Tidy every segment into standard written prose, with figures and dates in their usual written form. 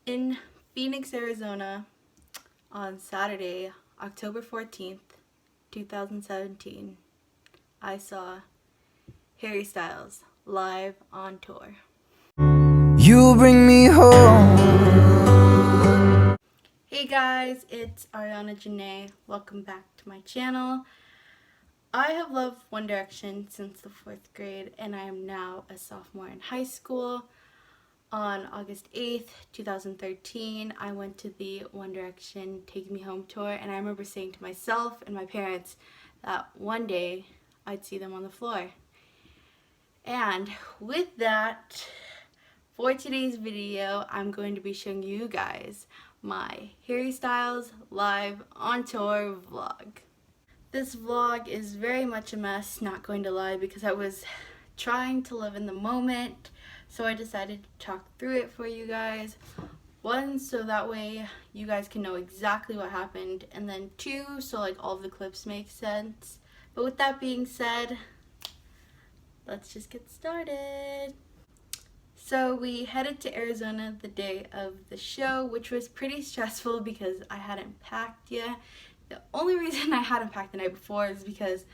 In Phoenix, Arizona, on Saturday, October 14th, 2017, I saw Harry Styles live on tour. You bring me home. Hey guys, it's Ariana Janae. Welcome back to my channel. I have loved One Direction since the 4th grade, and I am now a sophomore in high school. On August 8th, 2013, I went to the One Direction Take Me Home tour, and I remember saying to myself and my parents that one day I'd see them on the floor. And with that, for today's video, I'm going to be showing you guys my Harry Styles live on tour vlog. This vlog is very much a mess, not going to lie, because I was trying to live in the moment. So I decided to talk through it for you guys. One, so that way you guys can know exactly what happened. And then two, so like all of the clips make sense. But with that being said, let's just get started. So we headed to Arizona the day of the show, which was pretty stressful because I hadn't packed yet. The only reason I hadn't packed the night before is because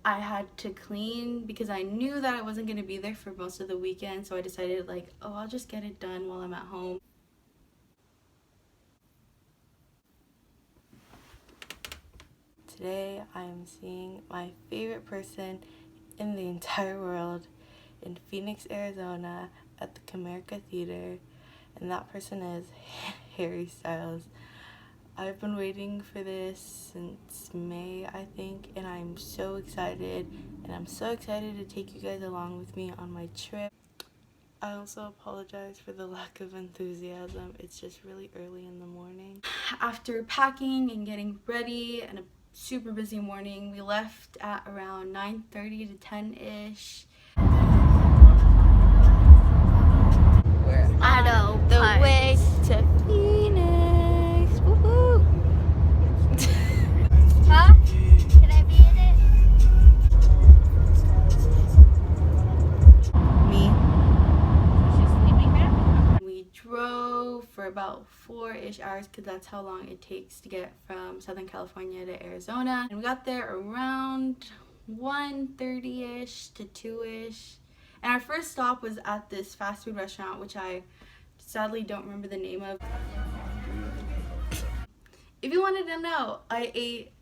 I had to clean, because I knew that I wasn't going to be there for most of the weekend, so I decided like, oh, I'll just get it done while I'm at home. Today I am seeing my favorite person in the entire world in Phoenix, Arizona at the Comerica Theater, and that person is Harry Styles. I've been waiting for this since May, I think, and I'm so excited, and I'm so excited to take you guys along with me on my trip. I also apologize for the lack of enthusiasm. It's just really early in the morning. After packing and getting ready and a super busy morning, we left at around 9:30 to 10-ish. We're on the way to Phoenix. Woohoo! Huh? Can I be in it? Me. She's sleeping there? We drove for about 4-ish hours because that's how long it takes to get from Southern California to Arizona. And we got there around 1:30-ish to 2-ish. And our first stop was at this fast food restaurant, which I sadly don't remember the name of. If you wanted to know, I ate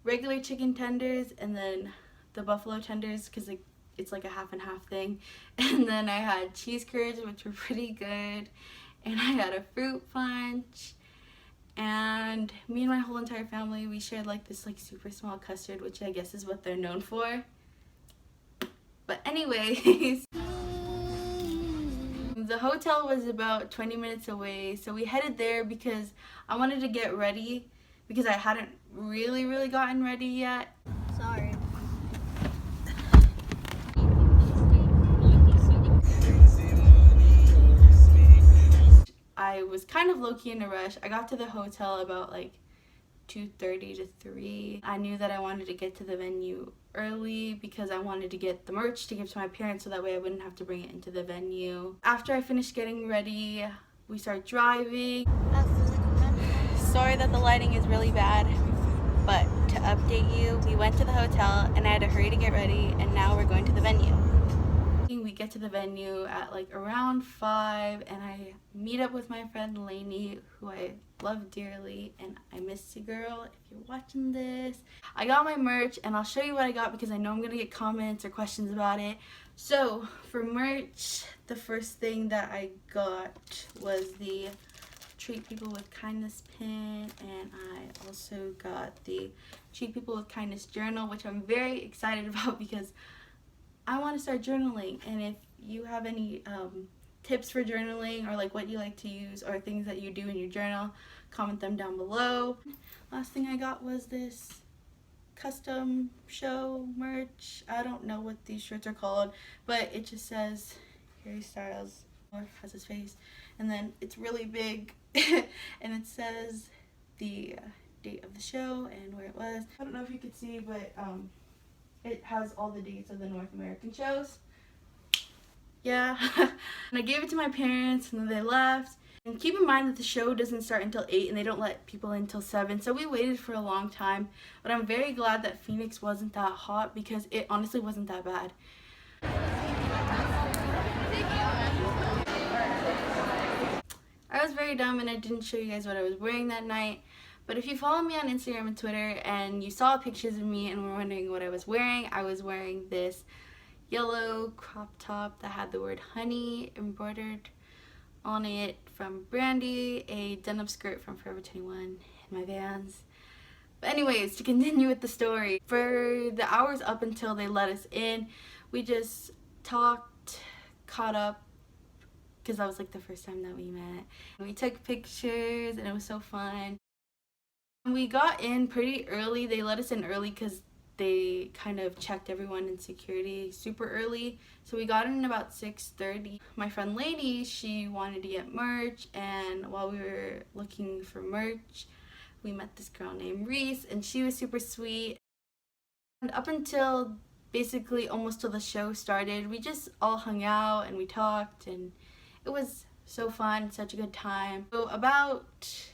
regular chicken tenders and then the buffalo tenders because it's like a half and half thing. And then I had cheese curds, which were pretty good. And I had a fruit punch. And me and my whole entire family, we shared like this like super small custard, which I guess is what they're known for. But anyways, the hotel was about 20 minutes away, so we headed there because I wanted to get ready because I hadn't really gotten ready yet. Sorry. I was kind of low-key in a rush. I got to the hotel about like 2:30 to 3. I knew that I wanted to get to the venue early because I wanted to get the merch to give to my parents so that way I wouldn't have to bring it into the venue. After I finished getting ready, we start driving. Sorry that the lighting is really bad, but to update you, we went to the hotel and I had to hurry to get ready, and now we're going to the venue. We get to the venue at like around 5, and I meet up with my friend Lainey, who I love dearly, and I miss you, girl, if you're watching this. I got my merch, and I'll show you what I got because I know I'm gonna get comments or questions about it. So for merch, the first thing that I got was the Treat People with Kindness pin, and I also got the Treat People with Kindness journal, which I'm very excited about because I want to start journaling. And if you have any tips for journaling, or like what you like to use, or things that you do in your journal, comment them down below. Last thing I got was this custom show merch. I don't know what these shirts are called, but it just says Harry Styles, or has his face, and then it's really big and it says the date of the show and where it was. I don't know if you could see, but it has all the dates of the North American shows. Yeah. And I gave it to my parents and then they left. And keep in mind that the show doesn't start until 8 and they don't let people in until 7, so we waited for a long time. But I'm very glad that Phoenix wasn't that hot because it honestly wasn't that bad. I was very dumb and I didn't show you guys what I was wearing that night. But if you follow me on Instagram and Twitter and you saw pictures of me and were wondering what I was wearing this yellow crop top that had the word honey embroidered on it from Brandy, a denim skirt from Forever 21, and my Vans. But anyways, to continue with the story, for the hours up until they let us in, we just talked, caught up, because that was like the first time that we met. We took pictures and it was so fun. We got in pretty early. They let us in early because they kind of checked everyone in security super early. So we got in about 6:30. My friend Lainey, she wanted to get merch, and while we were looking for merch, we met this girl named Reese, and she was super sweet. And up until basically almost till the show started, we just all hung out and we talked, and it was so fun, such a good time. So about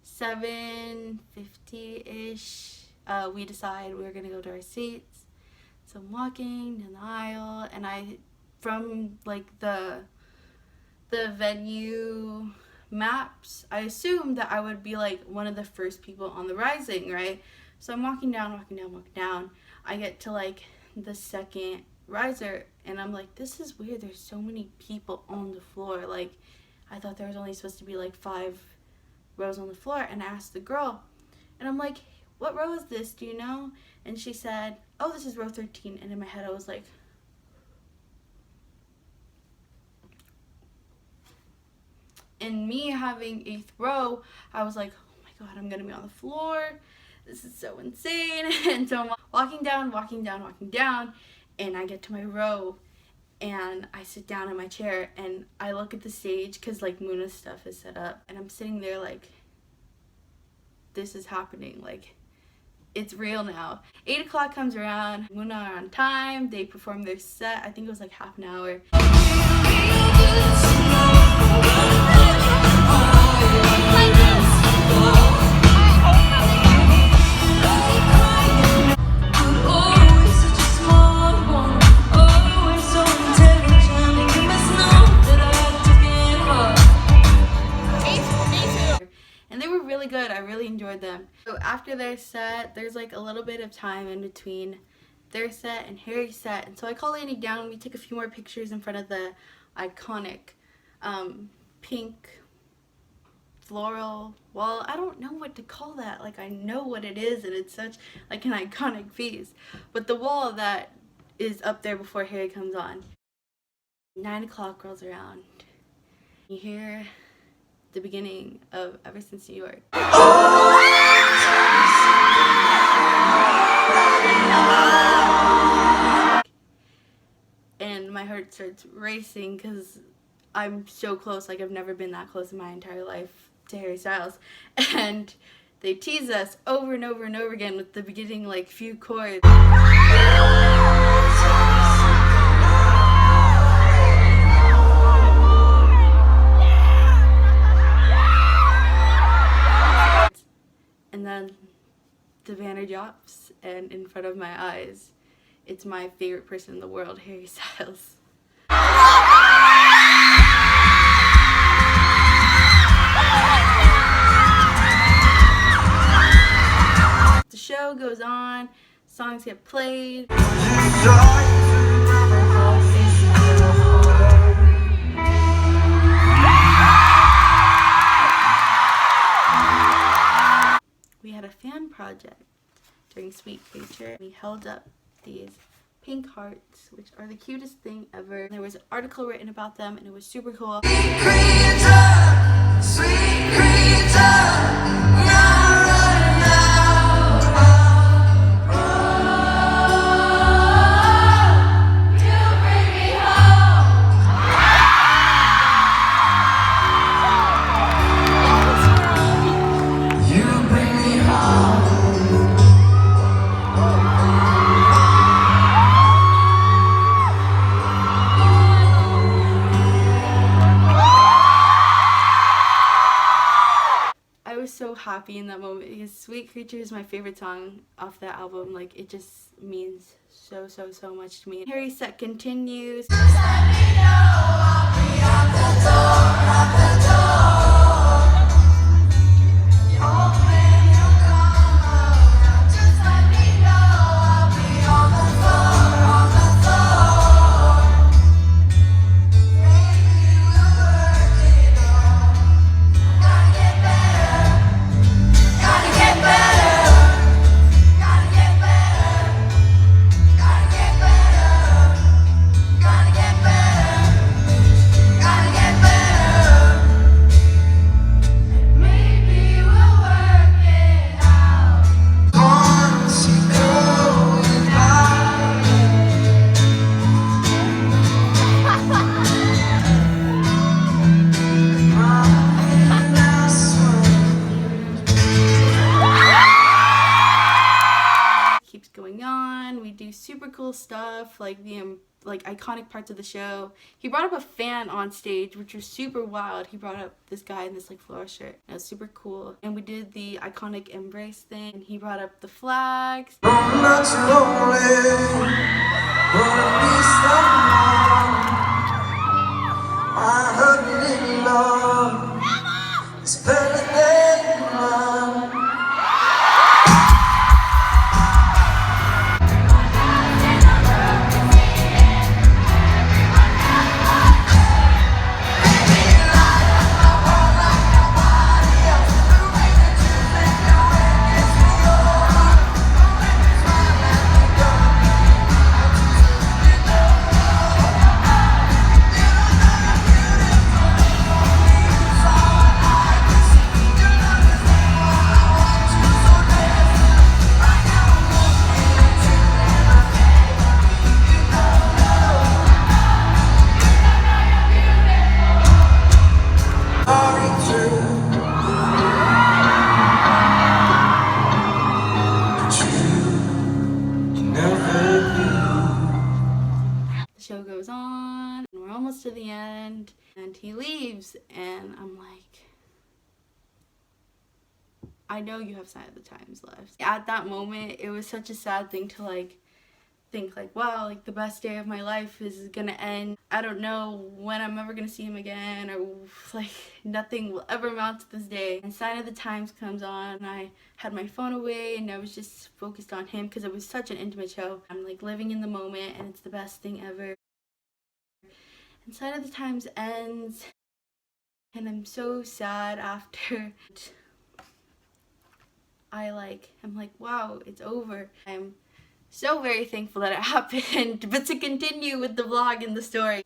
7:50-ish, we decided we were gonna go to our seats. So I'm walking down the aisle, and from like the venue maps, I assumed that I would be like one of the first people on the rising, right? So I'm walking down. I get to like the second riser, and I'm like, this is weird, there's so many people on the floor. Like, I thought there was only supposed to be like 5 rows on the floor. And I asked the girl, and I'm like, what row is this, do you know? And she said, oh, this is row 13. And in my head I was like, and me having 8th row, I was like, oh my god, I'm gonna be on the floor, this is so insane. And so I'm walking down, and I get to my row, and I sit down in my chair, and I look at the stage because like Muna's stuff is set up, and I'm sitting there like, this is happening, like it's real now. 8 o'clock comes around, Muna are on time, they perform their set. I think it was like half an hour. Good. I really enjoyed them. So after their set, there's like a little bit of time in between their set and Harry's set, and so I call Lainey down. We take a few more pictures in front of the iconic pink floral wall. I don't know what to call that. Like, I know what it is, and it's such like an iconic piece, but the wall that is up there before Harry comes on. 9 o'clock rolls around. You hear the beginning of Ever Since New York. And my heart starts racing because I'm so close. Like, I've never been that close in my entire life to Harry Styles. And they tease us over and over and over again with the beginning like few chords. And then the banner drops, and in front of my eyes, it's my favorite person in the world, Harry Styles. The show goes on, songs get played. We had a fan project during Sweet Creature. We held up these pink hearts, which are the cutest thing ever. There was an article written about them, and it was super cool. Sweet creature, was so happy in that moment because Sweet Creature is my favorite song off that album. Like, it just means so much to me. Harry's set continues. Keeps going on. We do super cool stuff, like the iconic parts of the show. He brought up a fan on stage, which was super wild. He brought up this guy in this like floral shirt. It was super cool. And we did the iconic embrace thing. And he brought up the flags. The show goes on, and we're almost to the end, and he leaves, and I'm like, I know you have Sign of the Times left. At that moment, it was such a sad thing to like think like, wow, like the best day of my life is gonna end. I don't know when I'm ever gonna see him again, or like nothing will ever amount to this day. And Sign of the Times comes on, and I had my phone away and I was just focused on him because it was such an intimate show. I'm like living in the moment, and it's the best thing ever. And Sign of the Times ends, and I'm so sad after. I'm like, wow, it's over. I'm so very thankful that it happened. But to continue with the vlog and the story,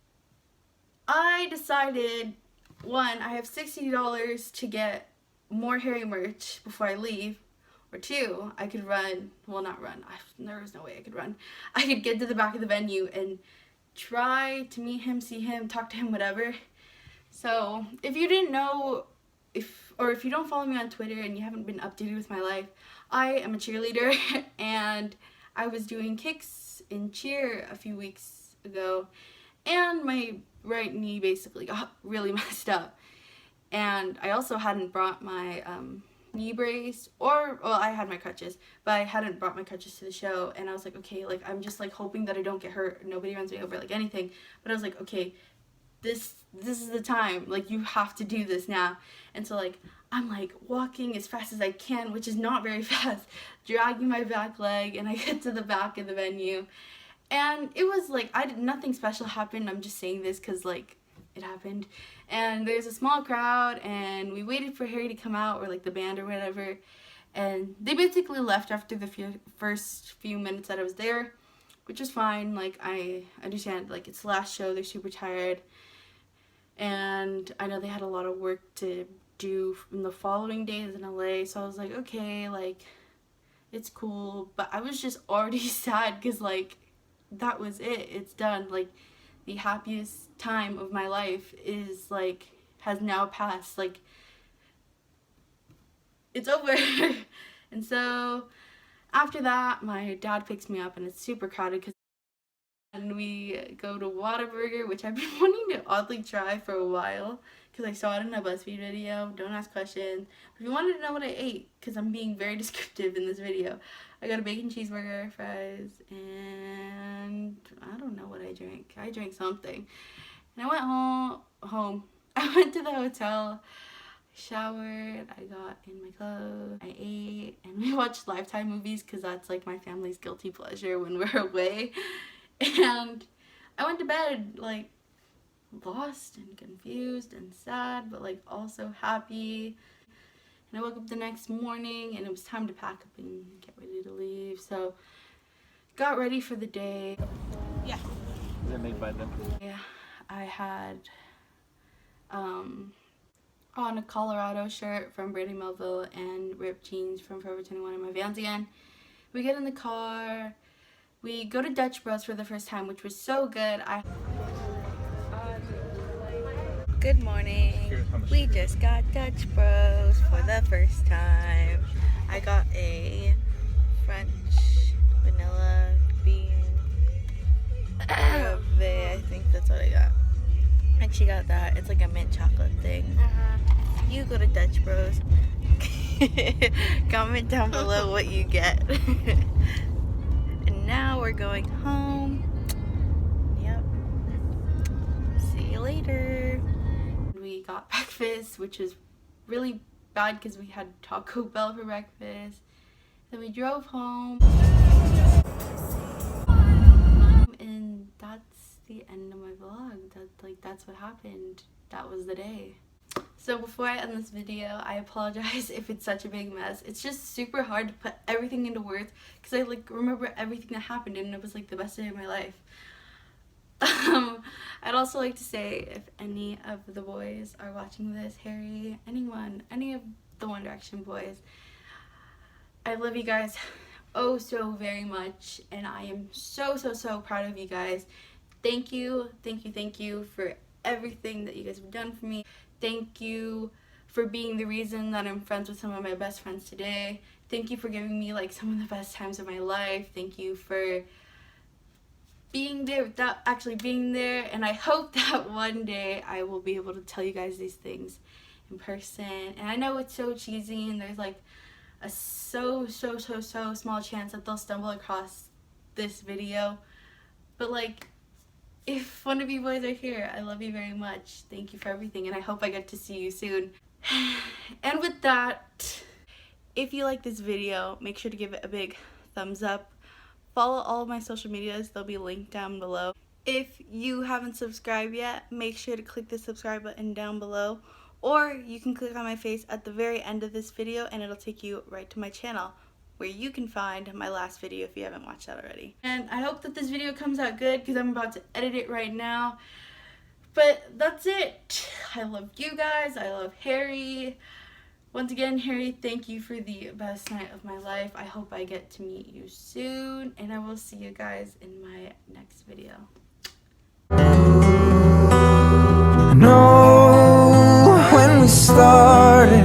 I decided, one, I have $60 to get more Harry merch before I leave, or two, I could run, well, not run, there was no way I could run. I could get to the back of the venue and try to meet him, see him, talk to him, whatever. So if you didn't know, if you don't follow me on Twitter and you haven't been updated with my life, I am a cheerleader and I was doing kicks in cheer a few weeks ago, and my right knee basically got really messed up. And I also hadn't brought my knee brace, well, I had my crutches, but I hadn't brought my crutches to the show. And I was like, okay, like I'm just like hoping that I don't get hurt, nobody runs me over, like anything. But I was like, okay, this is the time, like you have to do this now. And so like I'm like walking as fast as I can, which is not very fast, dragging my back leg, and I get to the back of the venue, and it was like nothing special happened. I'm just saying this because like it happened. And there's a small crowd, and we waited for Harry to come out, or like the band or whatever, and they basically left after the first few minutes that I was there, which was fine. Like I understand, like it's the last show, they're super tired, and I know they had a lot of work to do in the following days in LA, so I was like, okay, like it's cool. But I was just already sad because like that was it, it's done. Like the happiest time of my life is like has now passed, like it's over. And so after that, my dad picks me up, and it's super crowded and we go to Whataburger, which I've been wanting to oddly try for a while because I saw it in a BuzzFeed video. Don't ask questions. If you wanted to know what I ate, because I'm being very descriptive in this video, I got a bacon cheeseburger, fries, and I don't know what I drank. I drank something. And I went home. I went to the hotel, showered, I got in my clothes, I ate, and we watched Lifetime movies because that's like my family's guilty pleasure when we're away. And I went to bed like lost and confused and sad, but like also happy. And I woke up the next morning and it was time to pack up and get ready to leave. So got ready for the day. Yeah. They're made by them. Yeah, I had on a Colorado shirt from Brandy Melville and ripped jeans from Forever 21 in my Vans again. We get in the car. We go to Dutch Bros for the first time, which was so good. Good morning. We just got Dutch Bros for the first time. I got a French vanilla bean rave. I think that's what I got. I actually got that. It's like a mint chocolate thing. You go to Dutch Bros. Comment down below what you get. And now we're going home. Yep. See you later. We got breakfast, which is really bad because we had Taco Bell for breakfast. Then we drove home. And that's the end of my vlog. That's what happened. That was the day. So before I end this video, I apologize if it's such a big mess. It's just super hard to put everything into words because I like remember everything that happened and it was like the best day of my life. I'd also like to say if any of the boys are watching this, Harry, anyone, any of the One Direction boys, I love you guys oh so very much and I am so proud of you guys. Thank you for everything that you guys have done for me. Thank you for being the reason that I'm friends with some of my best friends today. Thank you for giving me like some of the best times of my life. Thank you for being there without actually being there, and I hope that one day I will be able to tell you guys these things in person. And I know it's so cheesy and there's like a so small chance that they'll stumble across this video, but like if one of you boys are here, I love you very much. Thank you for everything and I hope I get to see you soon. And with that, if you like this video, make sure to give it a big thumbs up. Follow all of my social medias, they'll be linked down below. If you haven't subscribed yet, make sure to click the subscribe button down below, or you can click on my face at the very end of this video and it'll take you right to my channel where you can find my last video if you haven't watched that already. And I hope that this video comes out good because I'm about to edit it right now. But that's it. I love you guys, I love Harry. Once again, Harry, thank you for the best night of my life. I hope I get to meet you soon, and I will see you guys in my next video. No, when we started,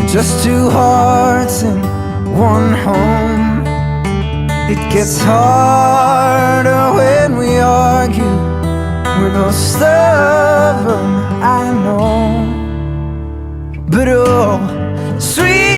just two hearts in one home. It gets harder when we argue. We're both stubborn, I know. But oh, sweet